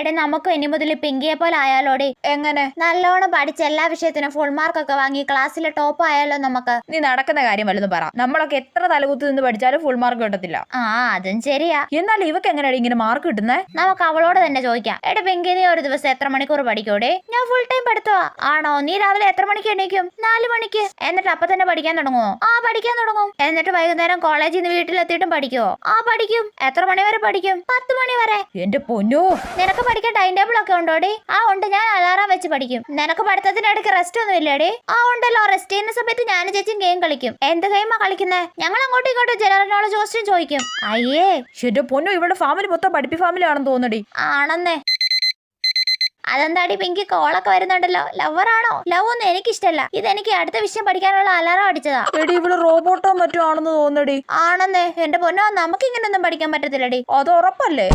എടെ നമുക്ക് ഇനി മുതൽ പിങ്കിയെ പോലെ ആയാലോടെ. എങ്ങനെ? നല്ലോണം പഠിച്ച് എല്ലാ വിഷയത്തിനും ഫുൾ മാർക്കൊക്കെ വാങ്ങി ക്ലാസ്സിലെ ടോപ്പ് ആയാലോ നമുക്ക്. നീ നടക്കുന്ന കാര്യം വല്ലതും പറ. നമ്മളൊക്കെ എത്ര തലകുത്തി നിന്ന് പഠിച്ചാലും ഫുൾ മാർക്ക് കിട്ടത്തില്ല. ആ അതും ശരിയാ. എന്നാൽ ഇവക്ക് എങ്ങനെയാണ് ഇങ്ങനെ മാർക്ക് കിട്ടുന്നേ? നമുക്ക് അവളോട് തന്നെ ചോദിക്കാം. എടെ പിങ്കി, നീ ഒരു ദിവസം എത്ര മണിക്കൂർ പഠിക്കൂടെ? ഞാൻ ഫുൾ ടൈം പഠിത്തവാ. ആണോ? നീ രാവിലെ എത്ര മണിക്ക് എണീക്കും? 4 മണിക്ക്. എന്നിട്ട് അപ്പൊ തന്നെ പഠിക്കാൻ തുടങ്ങുമോ? ആ പഠിക്കാൻ തുടങ്ങും. എന്നിട്ട് വൈകുന്നേരം കോളേജിൽ നിന്ന് വീട്ടിലെത്തിയിട്ടും പഠിക്കുവോ? ആ പഠിക്കും. എത്ര മണി വരെ പഠിക്കും? 10 മണി വരെ. എന്റെ പൊന്നോ, നിനക്ക് പഠിക്കാൻ ടൈം ടേബിൾ ഒക്കെ ഉണ്ടോടി? ആ ഉണ്ട്. ഞാൻ അലാറം വെച്ച് പഠിക്കും. നിനക്ക് പഠിത്തത്തിനിടയ്ക്ക് റെസ്റ്റ് ഒന്നും ഇല്ലേടി? ആ ഉണ്ടല്ലോ. റെസ്റ്റ് ചെയ്യുന്ന സമയത്ത് ഞാനും ചേച്ചിയും ഗെയിം കളിക്കും. എന്ത് ഗെയിമാ കളിക്കുന്നേ? ഞങ്ങൾ അങ്ങോട്ടും ഇങ്ങോട്ടും ജനറൽ നോളജ് ക്വസ്റ്റ്യൻ ചോദിക്കും. അയ്യേ, എന്റെ പൊന്നോ, ഇവിടെ ഫാമിലി മൊത്തം പഠിപ്പി ഫാമിലി ആണെന്ന് തോന്നടി. ആണെന്നേ. അതെന്താടി പിങ്കി, കോളൊക്കെ വരുന്നുണ്ടല്ലോ. ലവറാണോ? ലവ് ഒന്നും എനിക്കിഷ്ടല്ല. ഇതെനിക്ക് അടുത്ത വിഷയം പഠിക്കാനുള്ള അലാറം അടിച്ചതാ. എടി, ഇവിടെ റോബോട്ടോ മറ്റോ ആണെന്ന് തോന്നടി. ആണെന്നേ. എന്റെ പൊന്നോ, നമുക്ക് ഇങ്ങനെയൊന്നും പഠിക്കാൻ പറ്റത്തില്ലടി. അത് ഉറപ്പല്ലേ?